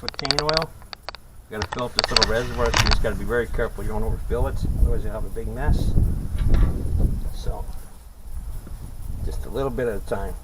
with chain oil. You gotta fill up this little reservoir, so you just gotta be very careful you don't overfill it, otherwise you'll have a big mess. So, just a little bit at a time.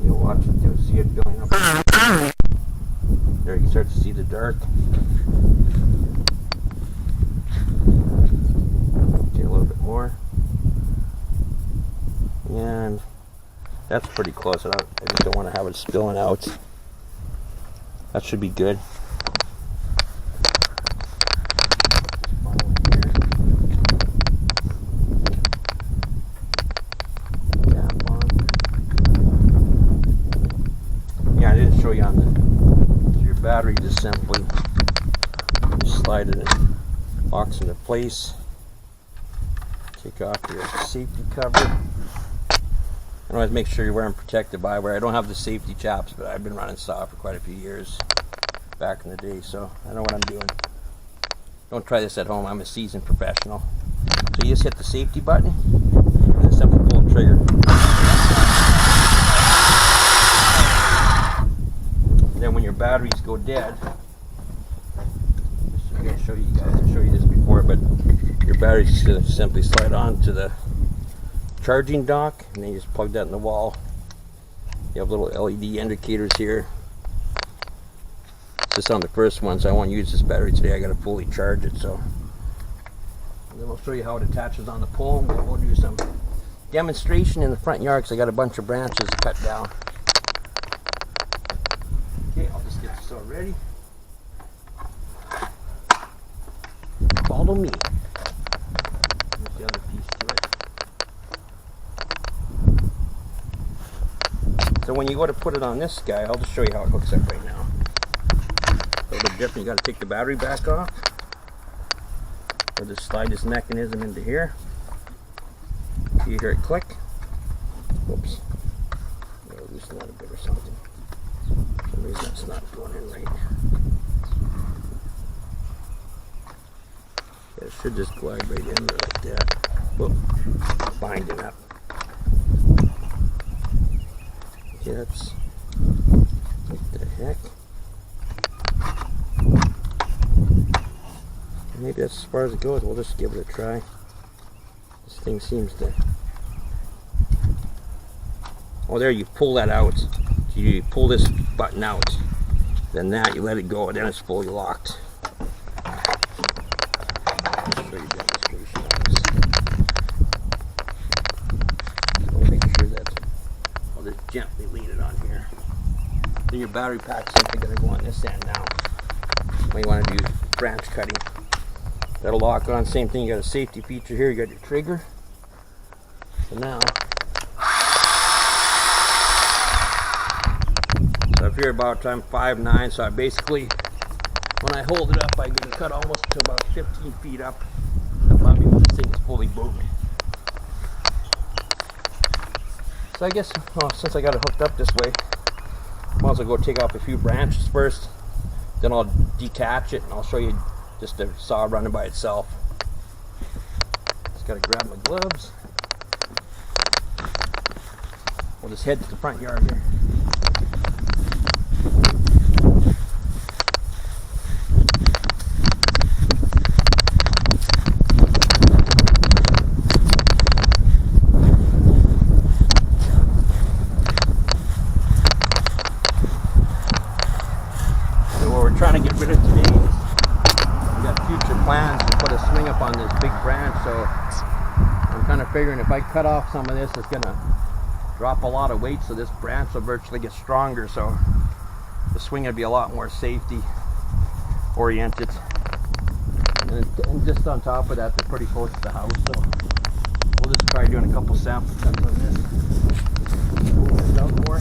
You'll watch it, you'll see it filling up. There you start to see the dark. Get a little bit more. And that's pretty close. I just don't want to have it spilling out. That should be good. Yeah, I didn't show you on your battery. Just simply slide it and locks into place. Take off your safety cover. And always make sure you're wearing protective eyewear. I don't have the safety chaps, but I've been running saw for quite a few years back in the day, so I know what I'm doing. Don't try this at home. I'm a seasoned professional. So you just hit the safety button and then simply pull the trigger. And then when your batteries go dead, I'm going to show you guys. I showed you this before, but your batteries just going to simply slide on to the charging dock, and then you just plug that in the wall. You have little LED indicators here. This is on the first one, so I won't use this battery today. I got to fully charge it. So, and then I'll show you how it attaches on the pole. And we'll do some demonstration in the front yard because I got a bunch of branches to cut down. Okay, I'll just get this all ready. Follow me. There's the other piece to it. So when you go to put it on this guy, I'll just show you how it hooks up right now. A little bit different. You got to take the battery back off. Or just slide this mechanism into here. You hear it click. Whoops. I'll loosen that a bit or something. For some reason that's not going in right. Yeah, it should just glide right in there like that. Whoop. Bind it up. Okay, that's what the heck. Maybe that's as far as it goes. We'll just give it a try. This thing seems to. Oh, there, you pull that out. So you pull this button out. Then that, you let it go, and then it's fully locked. I'll show you a demonstration of this. So we'll make sure that I'll just gently lean it on here. Then your battery pack's simply going to go on this end now. When you want to do branch cutting. That'll lock on. Same thing, you got a safety feature here, you got your trigger. So now, so if you're about, I'm 5'9", so I basically, when I hold it up, I can cut almost to about 15 feet up. That'll me when this thing is fully moving. So I guess, since I got it hooked up this way, I might as well go take off a few branches first. Then I'll detach it and I'll show you just the saw running by itself. Just gotta grab my gloves. We'll just head to the front yard here. So what we're trying to get rid of today is future plans to put a swing up on this big branch, so I'm kind of figuring if I cut off some of this, it's going to drop a lot of weight, so this branch will virtually get stronger, so the swing will be a lot more safety oriented. And just on top of that, they're pretty close to the house, so we'll just try doing a couple sample cuts on this. Pull this out more.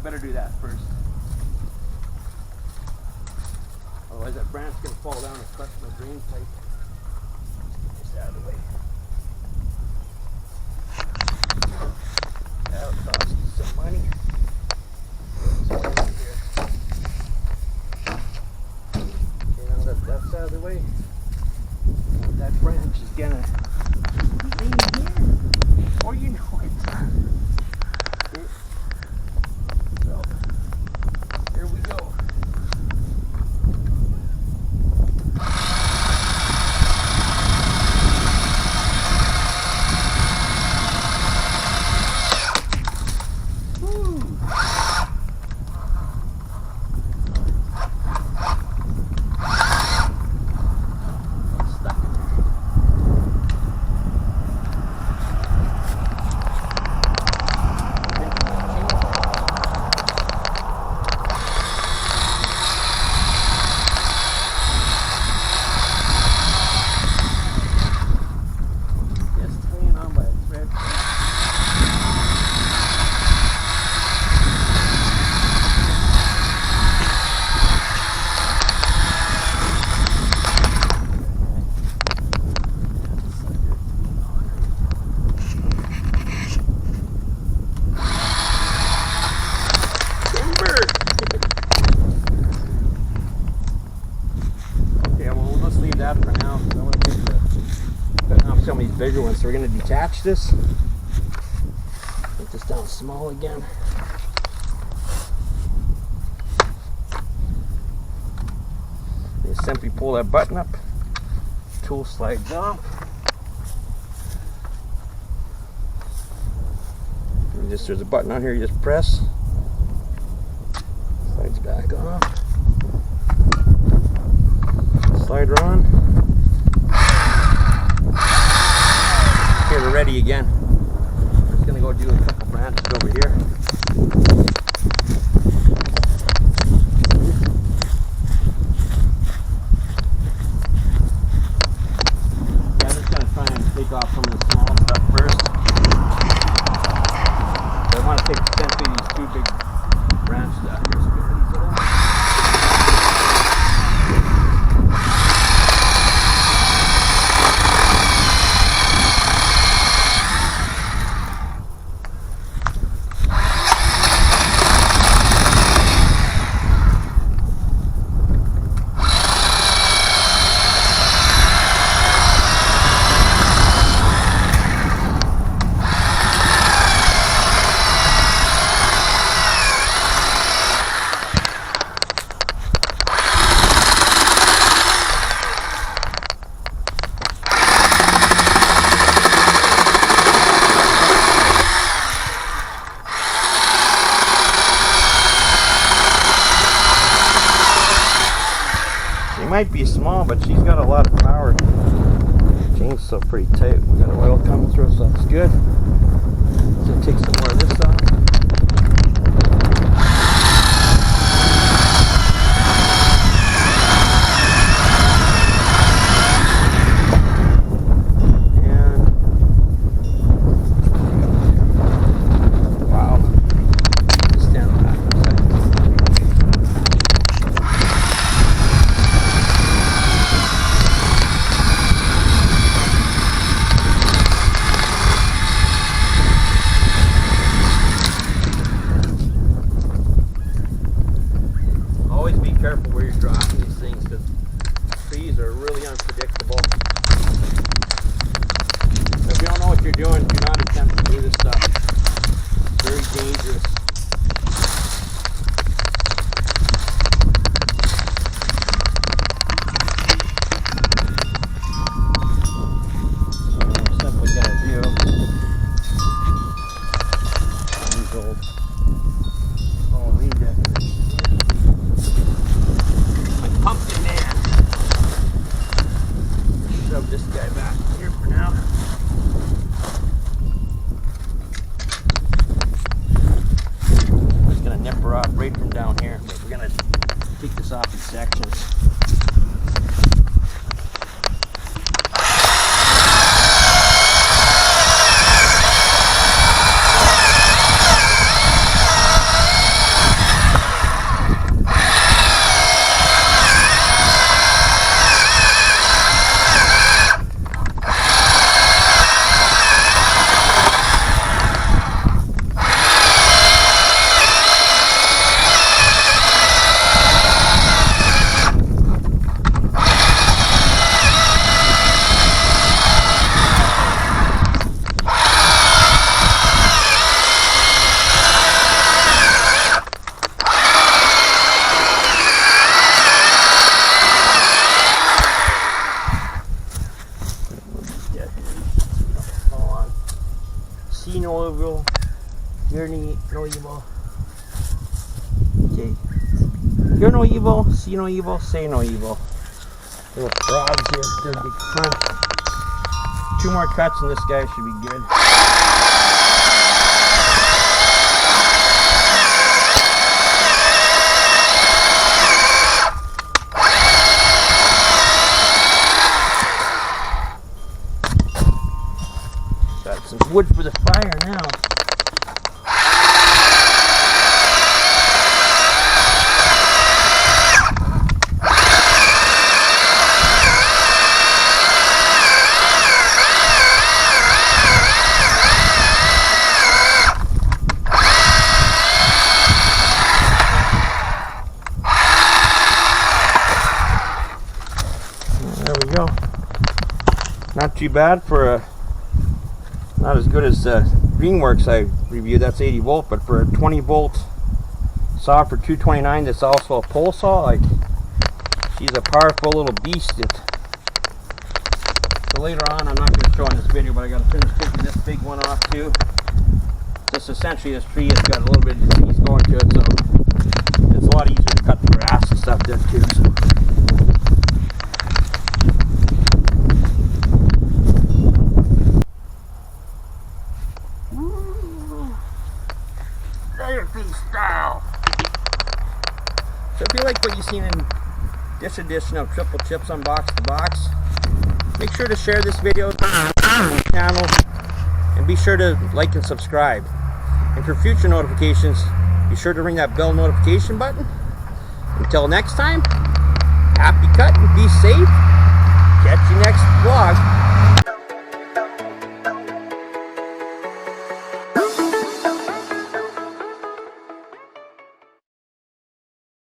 Better do that first. Otherwise that branch is going to fall down and crush my drain pipe. Let's get this out of the way. That'll cost you some money. So here. way. That branch is gonna be here. Oh, you know it. So, here we go. Some of these bigger ones, so we're going to detach this. Put this down small again. You simply pull that button up, tool slides off. And just there's a button on here, you just press, slides back off. Slider on. Okay, we're ready again. I'm just gonna go do a couple branches over here. Yeah, I'm just gonna try and take off some of the small stuff first. But I want to take essentially these two big branches out here. So get these of them. Might be small, but she's got a lot of power. Chainsaw pretty tight. We got oil coming through, so that's good. So take some more of this off. Careful where you're dropping these things, because trees are really unpredictable. If you don't know what you're doing, do not attempt to do this stuff. It's very dangerous. Simply gonna do these old pumpkin man. Shove this guy back here for now. I'm just gonna nip her off right from down here, but we're gonna take this off in sections. No evil. Okay. Hear no evil, see no evil, say no evil. Little frogs here, they're big crunch. 2 more cuts and this guy should be good. Got some wood for the fire now. There we go. Not too bad for a, not as good as WORX I reviewed, that's 80 volt, but for a 20 volt saw for 229 that's also a pole saw, like, she's a powerful little beast. So later on, I'm not going to show in this video, but I got to finish taking this big one off too. Just essentially this tree has got a little bit of disease going to it, so it's a lot easier to cut the grass and stuff then too. So. Style. So if you like what you've seen in this edition of TripleChip's Unbox the Box, make sure to share this video on the channel and be sure to like and subscribe. And for future notifications, be sure to ring that bell notification button. Until next time, happy cutting, be safe,